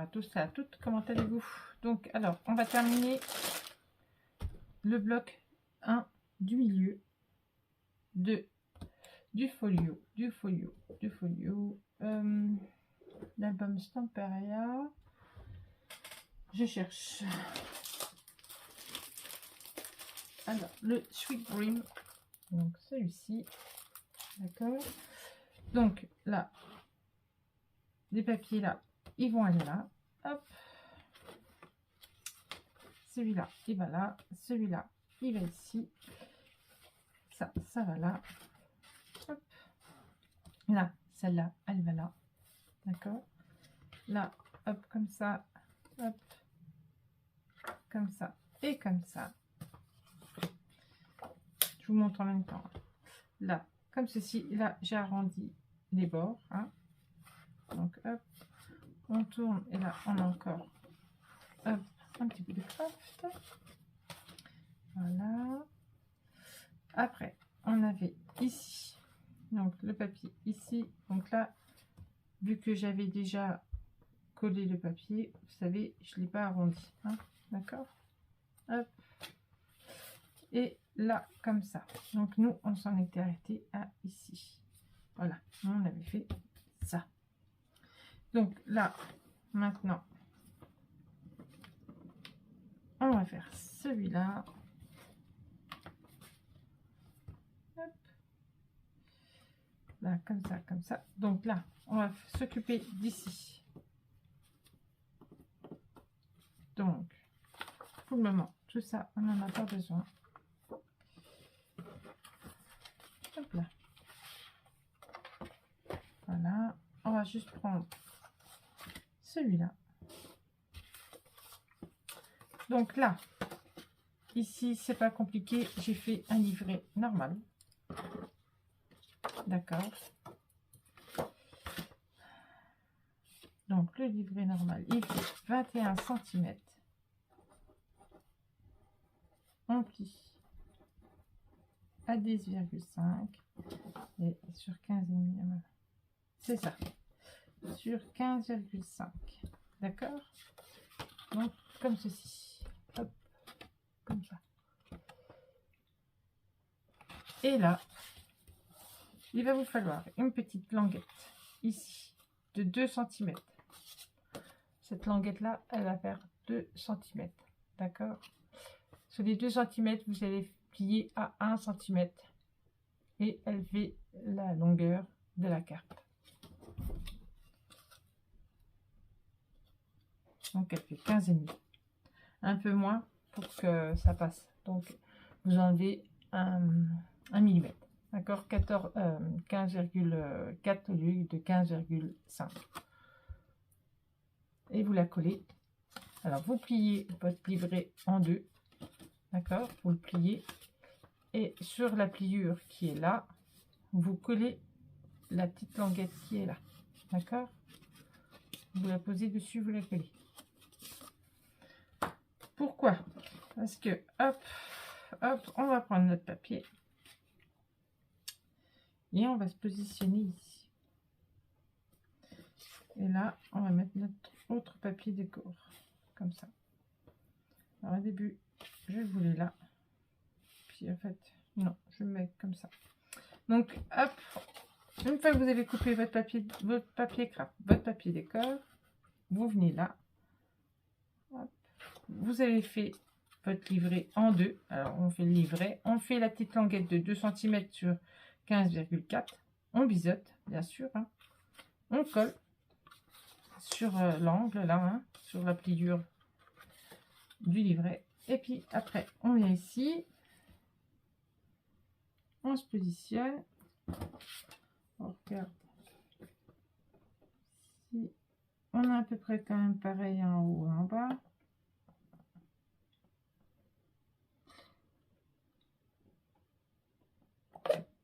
à tous et à toutes, comment allez-vous? Donc, alors, on va terminer le bloc 1 du milieu de du folio, l'album Stamperia. Je cherche. Alors, le Sweet Dream, donc celui-ci, d'accord. Donc là, les papiers là, ils vont aller là, hop. Celui-là, il va là, celui-là, il va ici, ça va là, hop. Là, celle-là, elle va là, d'accord. Là, hop, comme ça, hop, comme ça et comme ça. Je vous montre en même temps. Là, comme ceci, là, j'ai arrondi les bords, hein. Donc, hop, on tourne et là, on a encore, hop, un petit peu de craft. Voilà. Après, on avait ici, donc le papier ici. Donc là, vu que j'avais déjà collé le papier, vous savez, je ne l'ai pas arrondi, hein, d'accord. Hop. Et là, comme ça. Donc nous, on s'en était arrêté à ici. Voilà, on avait fait ça. Donc là, maintenant, on va faire celui-là. Là, comme ça, comme ça. Donc là, on va s'occuper d'ici. Donc, pour le moment, tout ça, on n'en a pas besoin. Hop là. Voilà. On va juste prendre celui-là. Donc là, ici, c'est pas compliqué. J'ai fait un livret normal. D'accord. Donc, le livret normal, il fait 21 cm. On plie à 10,5 et sur 15,5. C'est ça. Sur 15,5. D'accord. Donc, comme ceci. Hop. Comme ça. Et là, il va vous falloir une petite languette ici de 2 cm. Cette languette là, elle va faire 2 cm. D'accord. Sur les 2 cm, vous allez plier à 1 cm et elle fait la longueur de la carte. Donc elle fait 15,5. Un peu moins pour que ça passe. Donc vous enlevez un millimètre. D'accord, 15,4 au lieu de 15,5. Et vous la collez. Alors vous pliez votre livret en deux. D'accord, vous le pliez. Et sur la pliure qui est là, vous collez la petite languette qui est là. D'accord, vous la posez dessus, vous la collez. Pourquoi? Parce que, hop, hop, on va prendre notre papier. Et on va se positionner ici. Et là, on va mettre notre autre papier décor. Comme ça. Alors au début, je voulais là. Puis en fait, non, je vais mettre comme ça. Donc, hop, une fois que vous avez coupé votre papier craft, votre papier décor, vous venez là. Hop, vous avez fait votre livret en deux. Alors, on fait le livret. On fait la petite languette de 2 cm sur 15,4. On biseaute, bien sûr. Hein. On colle sur l'angle, là, hein, sur la pliure du livret. Et puis, après, on vient ici. On se positionne. On regarde. Si on a à peu près quand même pareil en haut et en bas.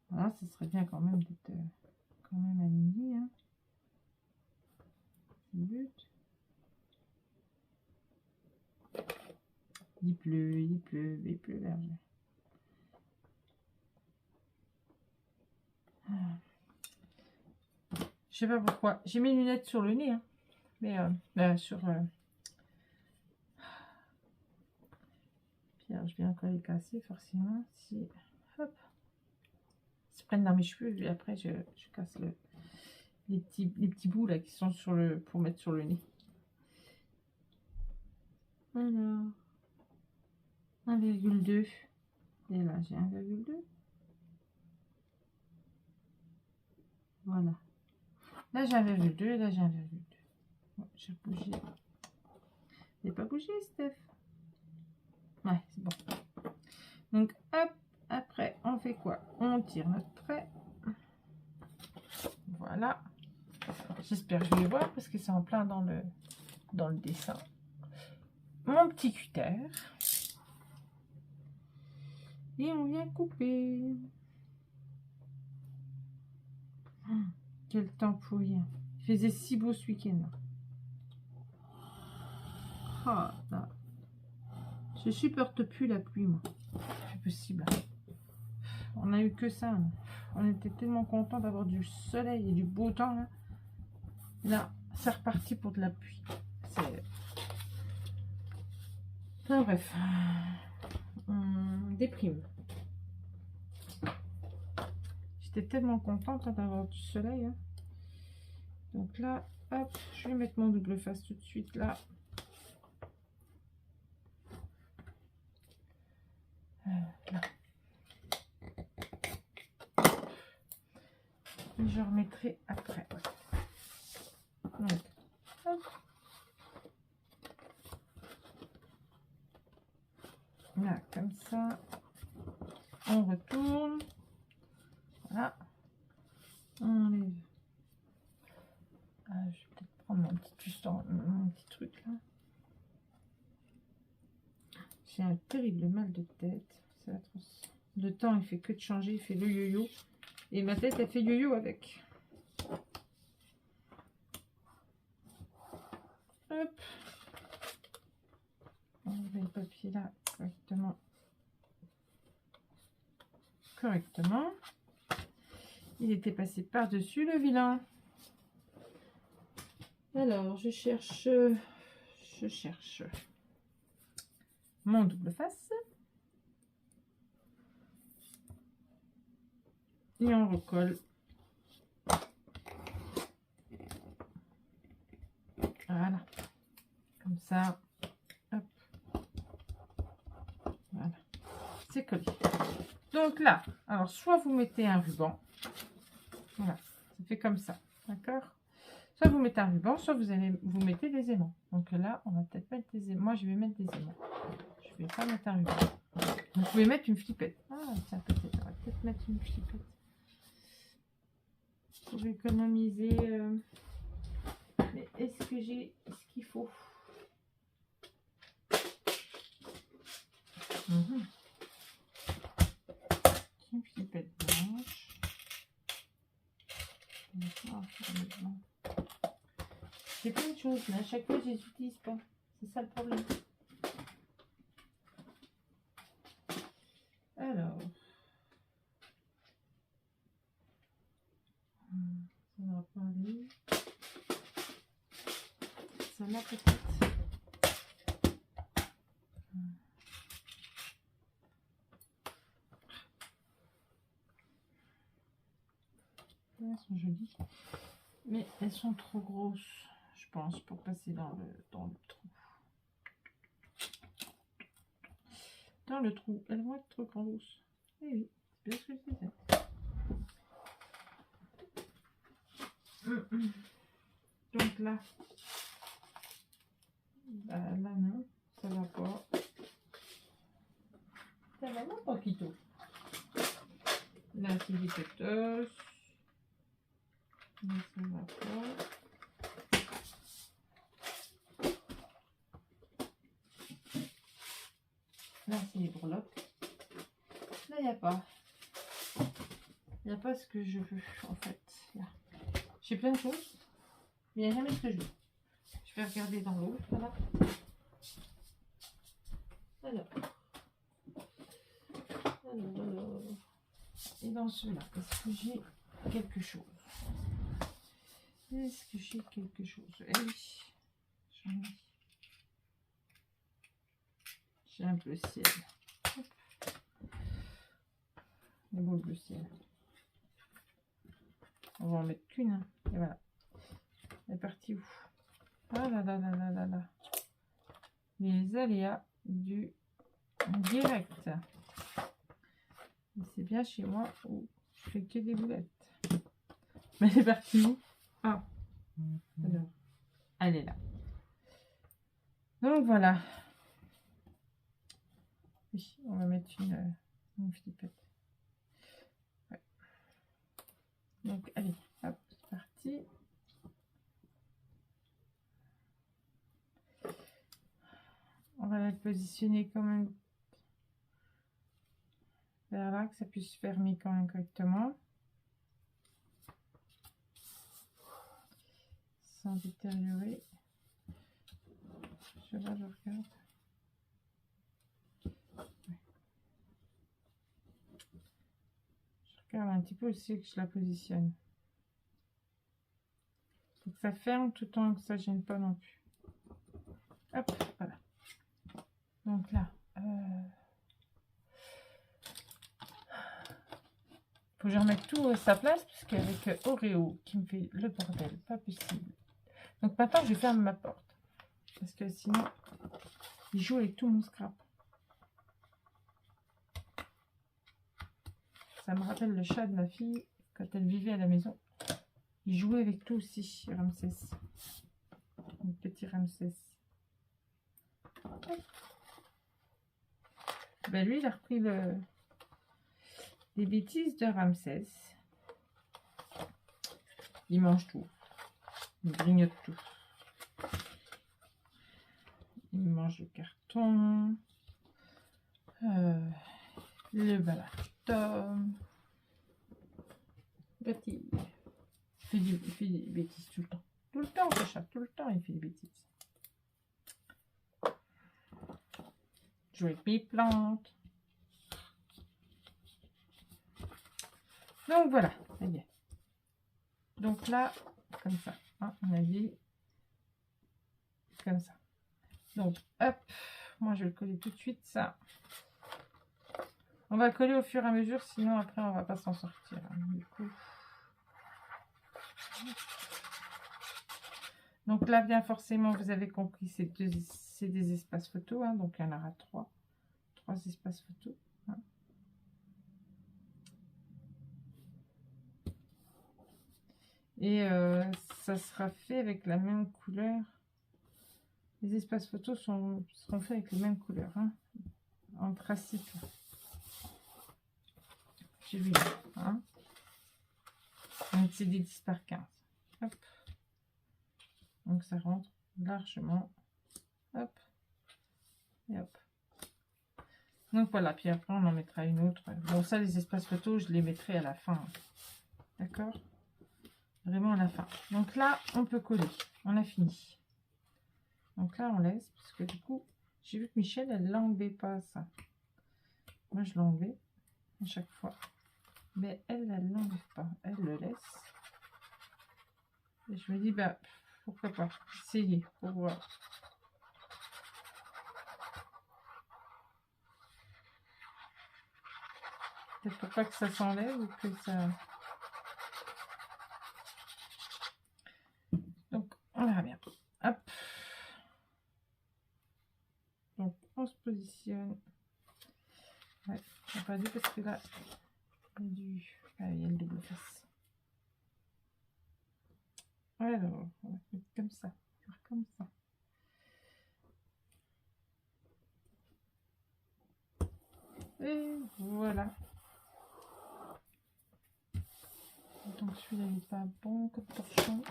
Voilà, ce serait bien quand même d'être quand même aligné. Hein. C'est le but. Il pleut, berger. Je sais pas pourquoi. J'ai mes lunettes sur le nez. Hein. Mais sur Pierre, je viens encore les casser forcément. Si, hop, ils se prennent dans mes cheveux et après je casse les petits bouts là qui sont sur le pour mettre sur le nez. Alors 1,2 et là j'ai 1,2. Voilà. Là j'ai 1,2 et là j'ai 1,2. Bon, j'ai bougé. J'ai pas bougé, Steph. Ouais, c'est bon. Donc hop, après on fait quoi? On tire notre trait. Voilà. J'espère que je vais voir parce que c'est en plein dans le dessin. Mon petit cutter. Et on vient couper. Quel temps pour rien. Il faisait si beau ce week-end. Oh, là. Je supporte plus la pluie, moi. C'est possible. On a eu que ça. Hein. On était tellement contents d'avoir du soleil et du beau temps. Là, là c'est reparti pour de la pluie. C'est... Enfin, bref. Déprime. J'étais tellement contente d'avoir du soleil. Hein. Donc là, hop, je vais mettre mon double face tout de suite là. Là. Et je remettrai après. Donc, hop. Là, comme ça. On retourne. Voilà. On enlève. Ah, je vais peut-être prendre mon petit truc là. J'ai un terrible mal de tête. C'est atroce. Le temps, il fait que de changer. Il fait le yo-yo. Et ma tête, elle fait yo-yo avec. Hop. On met le papier là correctement. Il était passé par-dessus le vilain. Alors, je cherche mon double face. Et on recolle. Voilà. Comme ça. Hop. Voilà. C'est collé. Donc là, alors soit vous mettez un ruban. Voilà. Ça fait comme ça. D'accord? Soit vous mettez un ruban, soit vous mettez des aimants. Donc là, on va peut-être mettre des aimants. Moi, je vais mettre des aimants. Je vais pas mettre un ruban. Vous pouvez mettre une flippette. Ah, tiens, peut-être. On va peut-être mettre une flippette. Pour économiser. Mais est-ce que j'ai ce qu'il faut? Une flippette blanche. J'ai plein de choses, mais à chaque fois, je les utilise pas. C'est ça le problème. Alors. Ça va pas aller. Ça là peut-être. Elles sont jolies. Mais elles sont trop grosses, je pense, pour passer dans le trou. Dans le trou, elles vont être trop grosses. Eh oui, c'est bien ce que je disais. Donc là, bah là non, ça va pas. Ça va pas, Quito. Là, c'est des pétos. Là, ça va pas. Là, c'est les breloques. Là, il n'y a pas. Il n'y a pas ce que je veux, en fait. Là. J'ai plein de choses, mais il n'y a jamais ce que je veux. Je vais regarder dans l'autre, là. Alors. Et dans ceux-là, est-ce que j'ai quelque chose? Est-ce que j'ai quelque chose? Eh oui. J'ai un bleu ciel. Hop. Le beau bleu ciel. On va en mettre qu'une. Hein. Et voilà. Elle est partie où? Ah là là là là là là. Les aléas du direct. C'est bien chez moi où je fais que des boulettes. Mais elle est partie où? Ah. Alors, elle est là. Donc voilà. Oui, on va mettre une flippette. Ouais. Donc allez, hop, c'est parti. On va la positionner quand même vers là, que ça puisse fermer quand même correctement. Sans détériorer. Je regarde. Je regarde un petit peu aussi que je la positionne. Donc ça ferme tout le temps que ça gêne pas non plus. Hop, voilà. Donc là, faut que je remette tout à sa place, puisqu'avec Oreo qui me fait le bordel, pas possible. Donc maintenant, je ferme ma porte. Parce que sinon, il joue avec tout mon scrap. Ça me rappelle le chat de ma fille, quand elle vivait à la maison. Il jouait avec tout aussi, Ramsès. Mon petit Ramsès. Ben lui, il a repris les bêtises de Ramsès. Il mange tout. Il grignote tout. Il mange le carton. Le balaton. Petit. Il fait des bêtises tout le temps. Tout le temps, ce chat. Tout le temps, il fait des bêtises. Jouer avec mes plantes. Donc voilà, ça y est. Donc là, comme ça, hein, on a dit comme ça. Donc hop, moi je vais le coller tout de suite ça. On va le coller au fur et à mesure, sinon après on va pas s'en sortir. Hein, du coup. Donc là, bien forcément, vous avez compris, c'est des espaces photos, hein, donc il y en aura trois espaces photos. Hein. Et ça sera fait avec la même couleur. Les espaces photos seront faits avec les mêmes couleurs, hein, en tracite. J'ai vu, hein. Donc c'est des 10 par 15. Hop. Donc ça rentre largement. Hop. Et hop. Donc voilà, puis après on en mettra une autre. Bon, ça, les espaces photos, je les mettrai à la fin. D'accord? Vraiment à la fin. Donc là, on peut coller. On a fini. Donc là, on laisse, parce que du coup, j'ai vu que Michel, elle l'enlevait pas, ça. Moi, je l'enlevais à chaque fois. Mais elle, elle l'enlève pas. Elle le laisse. Et je me dis, bah, pourquoi pas essayer pour voir. Peut-être pour pas que ça s'enlève ou que ça... Donc, on verra bien. Hop. Donc, on se positionne. Ouais, j'ai pas dû parce que là, il y a du... Ah, il y a le double face. Alors, on va faire comme ça. Faire comme ça. Et voilà. Donc celui-là n'est pas bon comme torchon.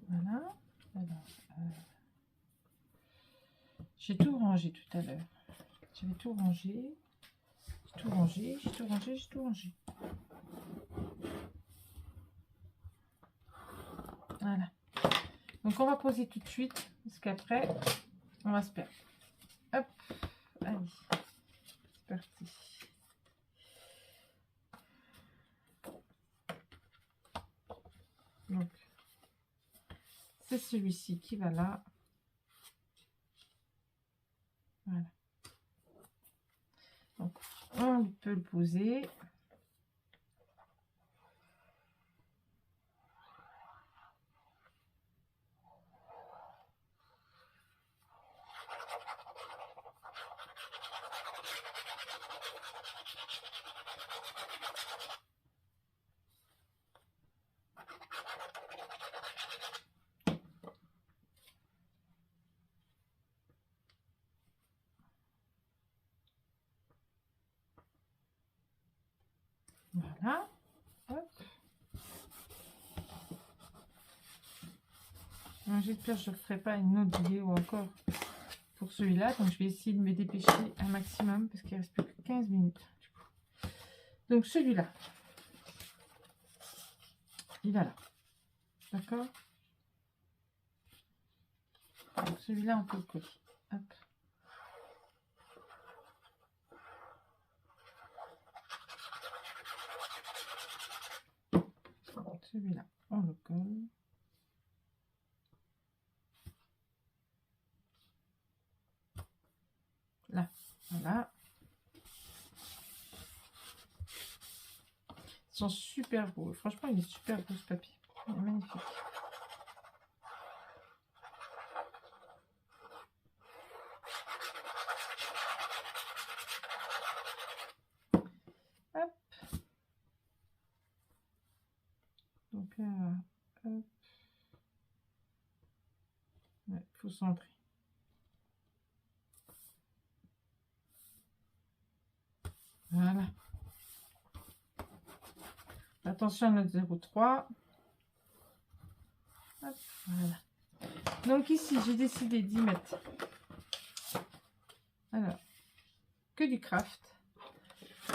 Voilà. Alors, j'ai tout rangé tout à l'heure. J'avais tout rangé. J'ai tout rangé, j'ai tout rangé, j'ai tout rangé. Voilà. Donc on va poser tout de suite parce qu'après on va se perdre. Hop, allez, c'est parti. c'est celui-ci qui va là. Voilà. Donc, on peut le poser. Voilà. Hop. J'espère que je ne ferai pas une autre vidéo encore pour celui-là. Donc, je vais essayer de me dépêcher un maximum parce qu'il ne reste plus que 15 minutes. Donc, celui-là, il va là. D'accord? Celui-là, on peut le coller. Hop. Celui-là, on le colle. Là, voilà. Ils sont super beaux. Franchement, il est super beau ce papier. Il est magnifique. Hop. Donc, hop. Ouais, faut centrer. Voilà. Attention à notre 0,3. Hop, voilà. Donc ici, j'ai décidé d'y mettre alors que du craft.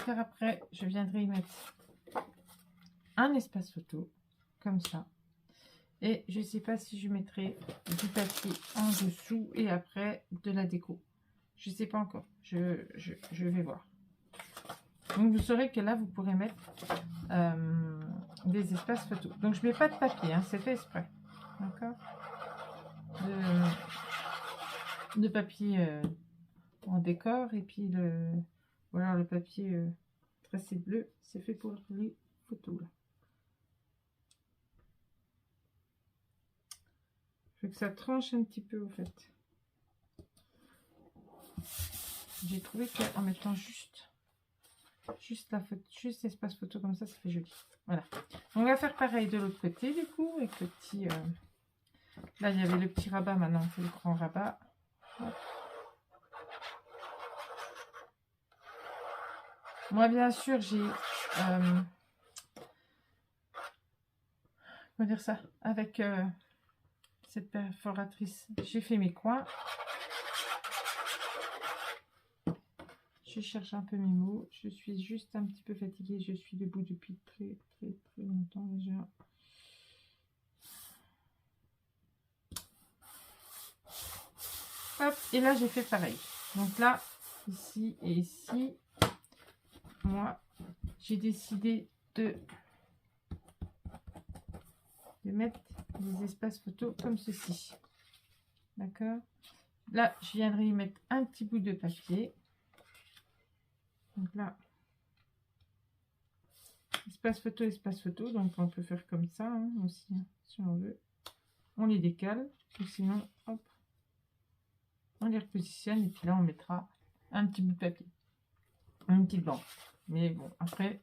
Car après, je viendrai y mettre un espace photo comme ça. Et je ne sais pas si je mettrai du papier en dessous et après de la déco. Je ne sais pas encore. Je vais voir. Donc vous saurez que là, vous pourrez mettre des espaces photos. Donc je ne mets pas de papier, hein, c'est fait exprès. D'accord, de papier en décor. Et puis voilà, le papier tracé bleu, c'est fait pour les photos. Là. Je veux que ça tranche un petit peu, au fait. J'ai trouvé qu'en mettant juste la photo, juste l'espace photo comme ça fait joli. Voilà. On va faire pareil de l'autre côté, du coup, avec le petit... Là, il y avait le petit rabat, maintenant on fait le grand rabat. Hop. Moi, bien sûr, j'ai... comment dire ça? Avec cette perforatrice, j'ai fait mes coins. Je cherche un peu mes mots. Je suis juste un petit peu fatiguée. Je suis debout depuis très longtemps déjà. Hop, et là j'ai fait pareil. Donc là, ici et ici, moi, j'ai décidé de mettre des espaces photos comme ceci. D'accord? Là, je viendrai y mettre un petit bout de papier. Donc là, espace photo, donc on peut faire comme ça hein, aussi, hein, si on veut. On les décale, ou sinon, hop, on les repositionne et puis là on mettra un petit bout de papier, une petite bande. Mais bon, après,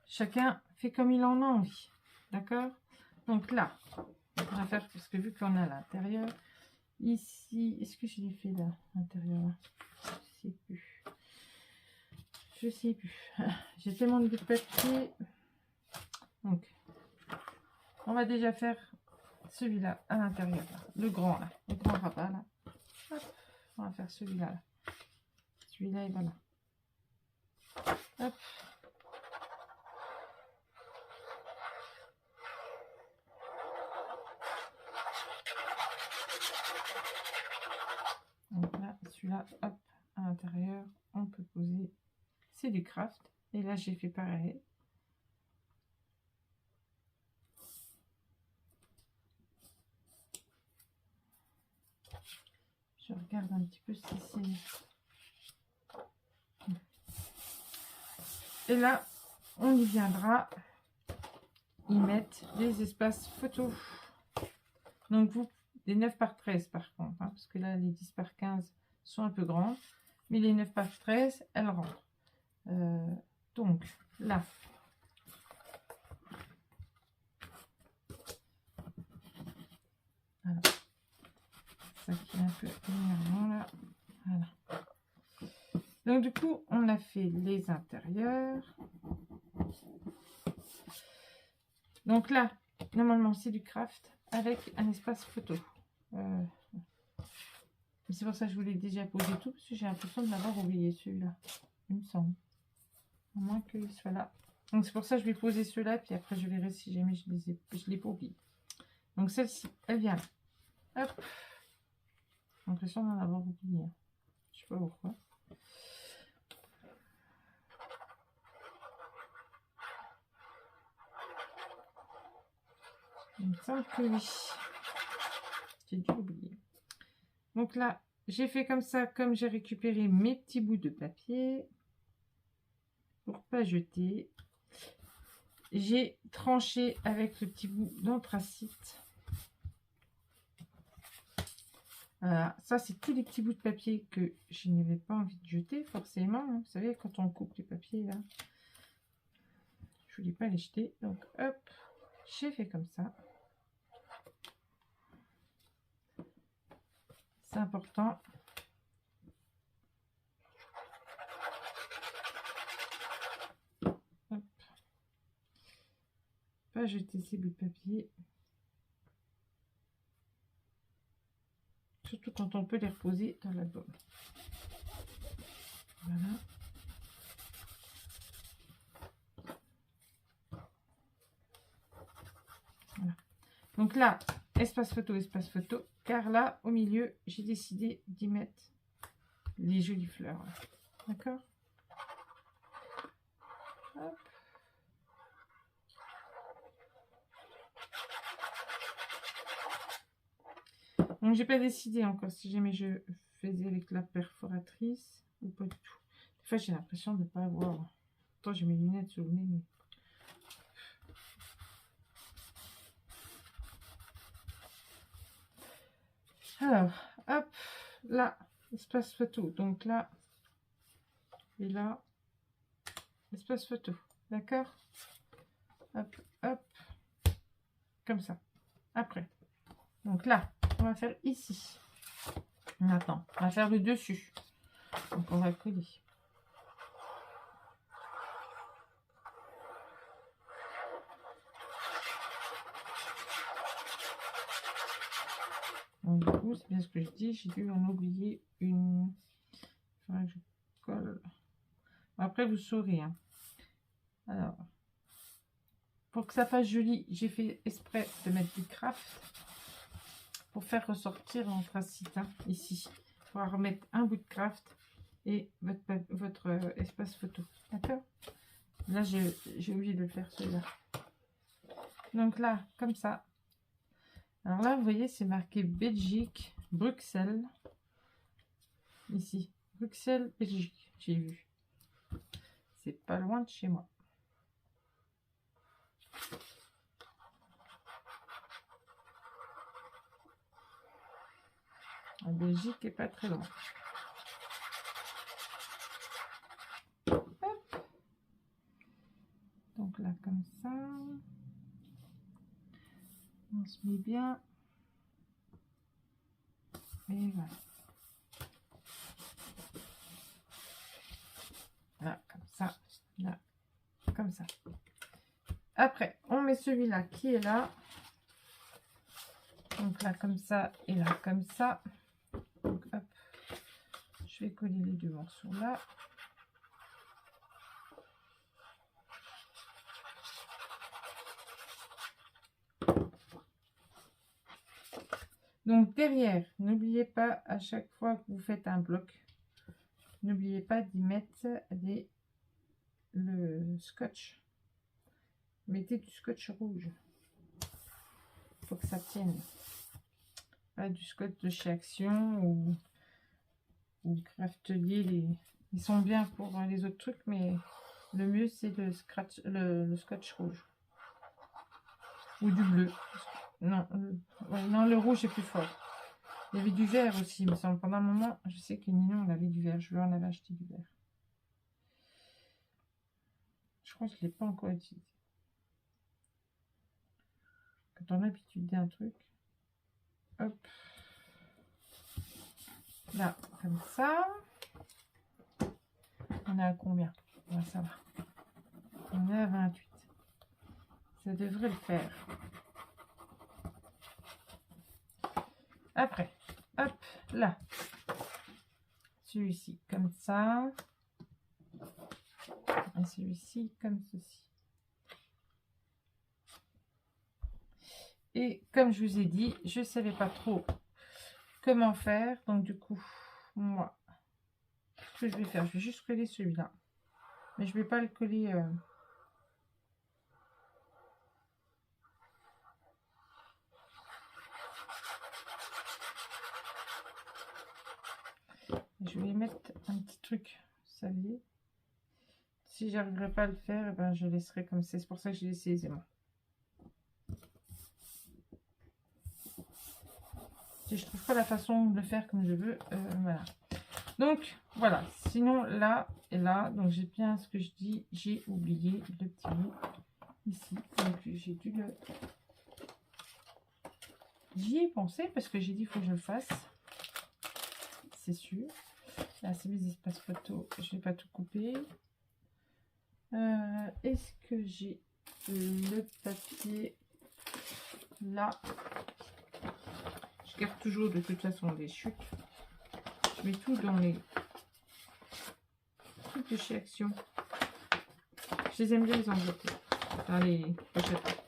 chacun fait comme il en a envie, d'accord? Donc là, on va faire, parce que vu qu'on a l'intérieur, ici, est-ce que je l'ai fait là, l'intérieur là? Je sais plus. Je sais plus. J'ai tellement de papier. Donc, on va déjà faire celui-là à l'intérieur, le grand là, le grand rabat là. Hop, on va faire celui-là. Là. Celui-là, et voilà. Hop. Donc là, celui-là, hop, à l'intérieur, on peut poser. C'est du craft. Et là, j'ai fait pareil. Je regarde un petit peu si c'est... Et là, on y viendra y mettre les espaces photos. Donc, vous, des 9 par 13 par contre, hein, parce que là, les 10 par 15 sont un peu grands. Mais les 9 par 13, elles rentrent. Donc, là. Voilà. Ça qui est un peu énervant, là. Voilà. Donc, du coup, on a fait les intérieurs. Donc là, normalement, c'est du craft avec un espace photo. C'est pour ça que je voulais déjà poser tout, parce que j'ai l'impression de l'avoir oublié, celui-là. Il me semble. À moins qu'il soit là. Donc, c'est pour ça que je vais poser ceux-là, puis après, je verrai si jamais je ne l'ai pas oublié. Donc, celle-ci, elle vient là. Hop. J'ai l'impression d'en avoir oublié. Je sais pas pourquoi. Il me semble que oui. J'ai dû l'oublier. Donc là, j'ai fait comme ça, comme j'ai récupéré mes petits bouts de papier pour pas jeter. J'ai tranché avec le petit bout d'anthracite. Voilà, ça c'est tous les petits bouts de papier que je n'avais pas envie de jeter forcément. Vous savez, quand on coupe les papiers là, je voulais pas les jeter. Donc hop, j'ai fait comme ça. C'est important. Hop. Pas jeter ces bouts de papier. Surtout quand on peut les reposer dans l'album. Voilà. Voilà. Donc là, espace photo, car là, au milieu, j'ai décidé d'y mettre les jolies fleurs. D'accord? Hop. Donc, j'ai pas décidé encore si jamais je faisais avec la perforatrice ou pas du tout. Des fois, j'ai l'impression de ne pas avoir... Pourtant, j'ai mes lunettes sous le nez, mais... Alors, hop, là, espace photo. Donc là, et là, espace photo. D'accord? Hop, hop, comme ça. Après. Donc là, on va faire ici. Maintenant, on va faire le dessus. Donc on va coller. Donc du coup, c'est bien ce que je dis, j'ai dû en oublier une. Il faudrait que je colle. Après, vous saurez. Hein. Alors, pour que ça fasse joli, j'ai fait exprès de mettre du craft pour faire ressortir l'anthracite hein, ici. Il faudra remettre un bout de craft et votre espace photo. D'accord? Là, j'ai oublié de le faire celui-là. Donc là, comme ça. Alors là, vous voyez, c'est marqué Belgique, Bruxelles. Ici, Bruxelles, Belgique, j'ai vu. C'est pas loin de chez moi. La Belgique est pas très loin. Hop. Donc là, comme ça. On se met bien. Et voilà. Là, comme ça. Là, comme ça. Après, on met celui-là qui est là. Donc là, comme ça. Et là, comme ça. Donc, hop. Je vais coller les deux morceaux là. Donc derrière, n'oubliez pas à chaque fois que vous faites un bloc, n'oubliez pas d'y mettre le scotch. Mettez du scotch rouge. Il faut que ça tienne. Pas du scotch de chez Action ou ou Craftelier, ils sont bien pour les autres trucs, mais le mieux c'est le scotch rouge. Ou du bleu. Non, ouais, non, le rouge est plus fort. Il y avait du vert aussi, il me semble. Pendant un moment, je sais que Ninon, on avait du vert. Je lui en avais acheté du vert. Je crois que je ne l'ai pas encore utilisé. Quand on a l'habitude d'un truc, hop. Là, comme ça. On est à combien? Ouais, ça va. On est à 28. Ça devrait le faire. Après, hop, là. Celui-ci, comme ça. Et celui-ci, comme ceci. Et comme je vous ai dit, je ne savais pas trop comment faire. Donc du coup, moi, ce que je vais faire, je vais juste coller celui-là. Mais je ne vais pas le coller... Je vais mettre un petit truc, vous saviez. Si j'arriverai pas à le faire, eh ben, je laisserai comme c'est. C'est pour ça que j'ai laissé les aimants. Si je trouve pas la façon de le faire comme je veux, voilà. Donc, voilà. Sinon, là et là, donc j'ai bien ce que je dis, j'ai oublié le petit bout ici. Donc, j'ai dû le... J'y ai pensé parce que j'ai dit il faut que je le fasse. C'est sûr. Là, c'est mes espaces photos. Je vais pas tout couper. Est-ce que j'ai le papier là? Je garde toujours de toute façon des chutes. Je mets tout dans les trucs de chez Action. Je les aime bien les envelopper. Dans les pochettes.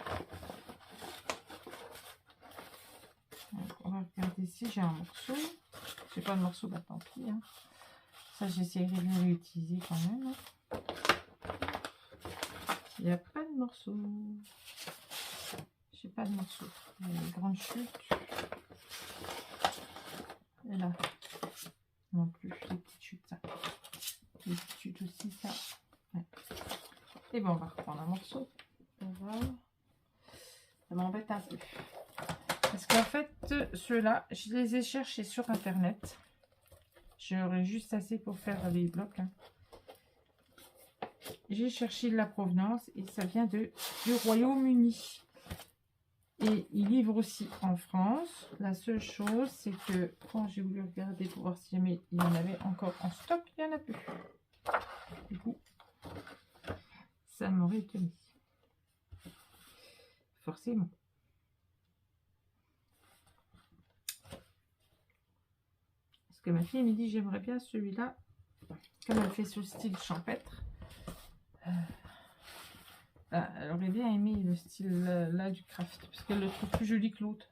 Donc, on va regarder si j'ai un morceau. J'ai pas de morceau, bah tant pis. Hein. Ça, j'essaierai de le réutiliser quand même. Hein. Il n'y a pas de morceau. J'ai pas de morceau. Il y a les grandes chutes. Et là, non plus. Les petites chutes, ça. Les petites chutes aussi, ça. Ouais. Et bon, on va reprendre un morceau. Voilà. Ça m'embête un peu. Parce qu'en fait, ceux-là, je les ai cherchés sur Internet. J'aurais juste assez pour faire les blocs. Hein. J'ai cherché la provenance et ça vient du Royaume-Uni. Et ils livrent aussi en France. La seule chose, c'est que quand j'ai voulu regarder pour voir si jamais il y en avait encore en stock, il n'y en a plus. Du coup, ça m'aurait tenu. Forcément. Parce que ma fille me dit, j'aimerais bien celui-là. Comme elle fait ce style champêtre. Elle aurait bien aimé le style là du craft. Parce qu'elle le trouve plus joli que l'autre.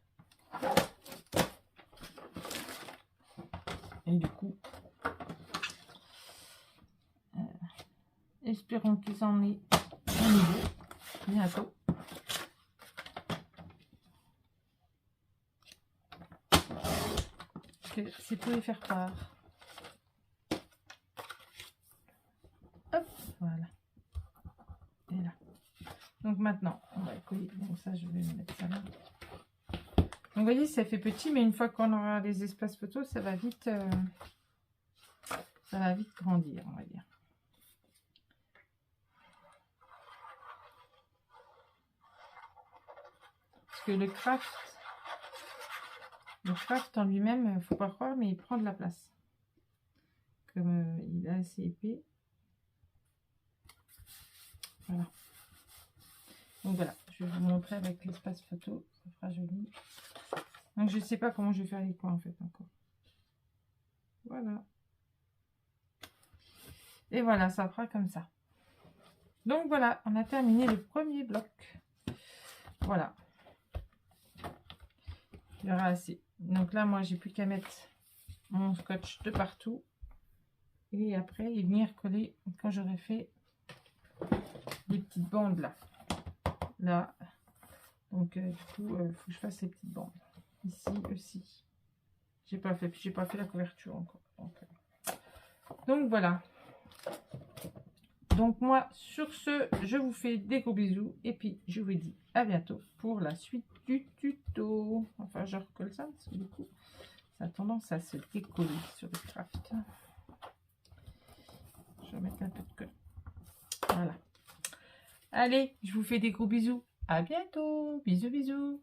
Et du coup, espérons qu'ils en aient un nouveau bientôt. C'est pour les faire part. Hop, voilà. Et là. Donc maintenant, on va coller. Donc ça, je vais mettre ça là. Donc vous voyez, ça fait petit, mais une fois qu'on aura les espaces photos, ça va vite grandir, on va dire. Parce que le craft en lui-même, il ne faut pas croire, mais il prend de la place. Comme il est assez épais. Voilà. Donc voilà, je vais vous montrer avec l'espace photo, ça fera joli. Donc je ne sais pas comment je vais faire les coins en fait encore. Voilà. Et voilà, ça fera comme ça. Donc voilà, on a terminé le premier bloc. Voilà. Il y aura assez. Donc là, moi, j'ai plus qu'à mettre mon scotch de partout. Et après, il venir coller quand j'aurai fait les petites bandes là. Là. Donc, du coup, il faut que je fasse ces petites bandes. Ici aussi. J'ai pas fait la couverture encore. Donc, Donc voilà. Donc moi, sur ce, je vous fais des gros bisous. Et puis, je vous dis à bientôt pour la suite du tuto. Enfin, je recolle ça, parce que du coup, ça a tendance à se décoller sur le craft. Je vais mettre un peu de colle. Voilà. Allez, je vous fais des gros bisous. À bientôt. Bisous, bisous.